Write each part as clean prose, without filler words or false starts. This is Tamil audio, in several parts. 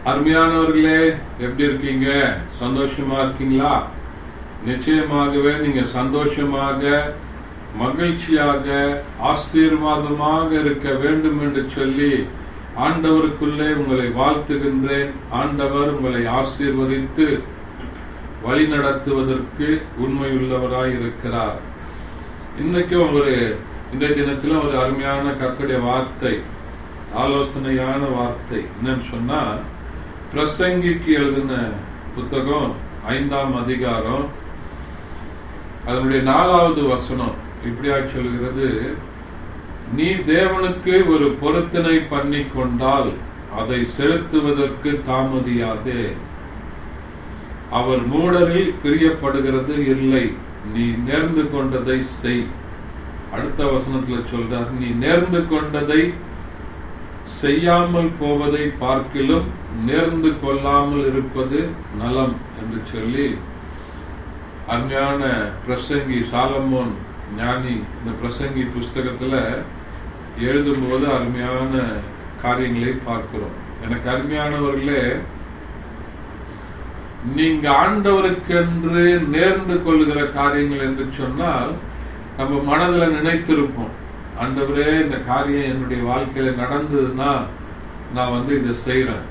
அருமையானவர்களே, எப்படி இருக்கீங்க? சந்தோஷமா இருக்கீங்களா? நிச்சயமாகவே நீங்க சந்தோஷமாக, மகிழ்ச்சியாக, ஆசீர்வாதமாக இருக்க வேண்டும் என்று சொல்லி ஆண்டவருக்குள்ளே உங்களை வாழ்த்துகின்றேன். ஆண்டவர் உங்களை ஆசீர்வதித்து வழி நடத்துவதற்கு உண்மையுள்ளவராய் இருக்கிறார். இன்னைக்கும் இந்த தினத்திலும் ஒரு அருமையான கர்த்தருடைய வார்த்தை, ஆலோசனையான வார்த்தை என்னன்னு சொன்னா, பிரசங்கிக்கு எழுதின புத்தகம் 5ஆம் அதிகாரம் அதனுடைய 4வது வசனம் இப்படியா சொல்கிறது: நீ தேவனுக்கு ஒரு பொருத்தனை பண்ணி கொண்டால் அதை செலுத்துவதற்கு தாமதியாதே. அவர் மூடரில் பிரியப்படுகிறது இல்லை, நீ நேர்ந்து கொண்டதை செய். அடுத்த வசனத்துல சொல்றார், நீ நேர்ந்து கொண்டதை செய்யாமல் போவதை பார்க்கிலும் நேர்ந்து கொள்ளாமல் இருப்பது நலம் என்று சொல்லி அருமையான பிரசங்கி சாலமோன் ஞானி இந்த பிரசங்கி புஸ்தகத்துல எழுதும்போது அருமையான காரியங்களை பார்க்கிறோம். எனக்கு அருமையானவர்களே, நீங்க ஆண்டவருக்கென்று நேர்ந்து கொள்ளுகிற காரியங்கள் என்று சொன்னால், நம்ம மனதில் நினைத்திருப்போம், ஆண்டவரே இந்த காரியம் என்னுடைய வாழ்க்கையில நடந்ததுன்னா நான் இதை செய்யறேன்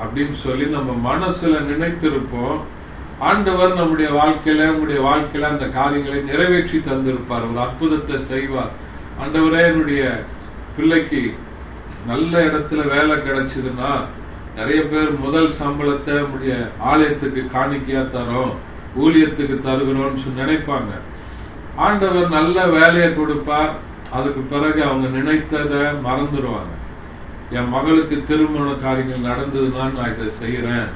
அப்படின்னு சொல்லி நம்ம மனசுல நினைத்திருப்போம். ஆண்டவர் நம்முடைய வாழ்க்கையில அந்த காரியங்களை நிறைவேற்றி தந்திருப்பார், ஒரு அற்புதத்தை செய்வார். ஆண்டவரே என்னுடைய பிள்ளைக்கு நல்ல இடத்துல வேலை கிடைச்சதுன்னா நிறைய பேர் முதல் சம்பளத்தை நம்முடைய ஆலயத்துக்கு காணிக்கையா தரோம், ஊழியத்துக்கு தருகிறோம்னு சொல்லி நினைப்பாங்க. ஆண்டவர் நல்ல வேலையை கொடுப்பார். அதுக்கு பிறகு அவங்க நினைத்ததை மறந்துடுவாங்க. என் மகளுக்கு திருமண காரியங்கள் நடந்ததுன்னா நான் இதை செய்யறேன்,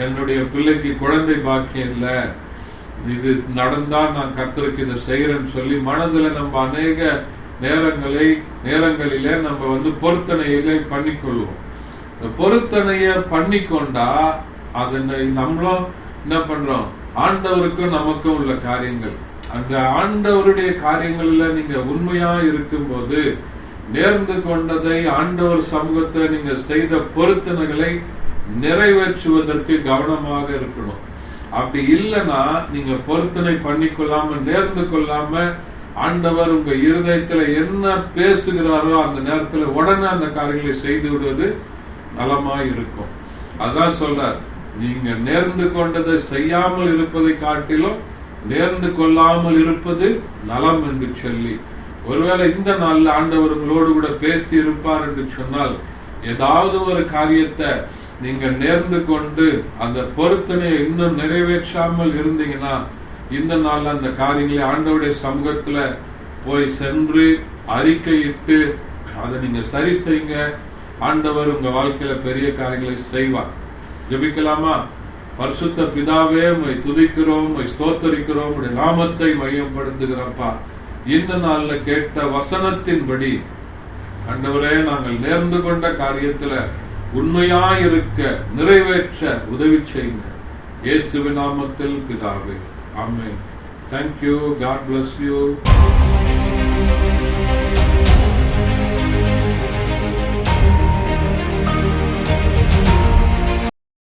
என்னுடைய பிள்ளைக்கு குழந்தை பாக்கியம் இல்லை, இது நடந்தா நான் கர்த்தருக்கு இதை செய்யறேன்னு சொல்லி மனதுல நம்ம அநேக நேரங்களிலே நம்ம பொருத்தனையிலே பண்ணிக்கொள்வோம். இந்த பொருத்தனைய பண்ணிக்கொண்டா அதனை நம்மளும் என்ன பண்றோம், ஆண்டவருக்கும் நமக்கும் உள்ள காரியங்கள், அந்த ஆண்டவருடைய காரியங்கள்ல நீங்க உண்மையா இருக்கும் போது நேர்ந்து கொண்டதை ஆண்டவர் சமூகத்தை நீங்க செய்த பொருத்தனைகளை நிறைவேற்றுவதற்கு கவனமாக இருக்கணும். அப்படி இல்லைன்னா நீங்க பொருத்தனை பண்ணிக்கொள்ளாம நேர்ந்து கொள்ளாம ஆண்டவர் உங்க இருதயத்துல என்ன பேசுகிறாரோ அந்த நேரத்துல உடனே அந்த காரியங்களை செய்து விடுவது நலமா இருக்கும். அதான் சொல்றார், நீங்க நேர்ந்து கொண்டதை செய்யாமல் இருப்பதை காட்டிலும் நேர்ந்து கொள்ளாமல் இருப்பது நலம் என்று சொல்லி, ஒருவேளை இந்த நாள்ல ஆண்டவர் உங்களோடு கூட பேசி இருப்பார் என்று சொன்னால், ஏதாவது ஒரு காரியத்தை நீங்க நேர்ந்து கொண்டு அந்த பொருத்தனையை இன்னும் நிறைவேற்றாமல் இருந்தீங்கன்னா, இந்த நாள்ல அந்த காரியங்களை ஆண்டவருடைய சமூகத்துல போய் சென்று அறிக்கையிட்டு அதை நீங்க சரி செய்யுங்க. ஆண்டவர் உங்க வாழ்க்கையில பெரிய காரியங்களை செய்வார். ஜெபிக்கலாமா? பரிசுத்த பிதாவே, உம்மை துதிக்கிறோம், உம்மை ஸ்தோத்தரிக்கிறோம், உம்முடைய நாமத்தை மையப்படுத்துகிறப்பா. இந்த நாள்ல கேட்ட வசனத்தின்படி ஆண்டவரே, நாங்கள் நேர்ந்து கொண்ட காரியத்துல உண்மையாயிருக்க நிறைவேற்ற உதவி செய்யுங்க. இயேசுவின் நாமத்தில் பிதாவே, ஆமென். Thank you. God bless you.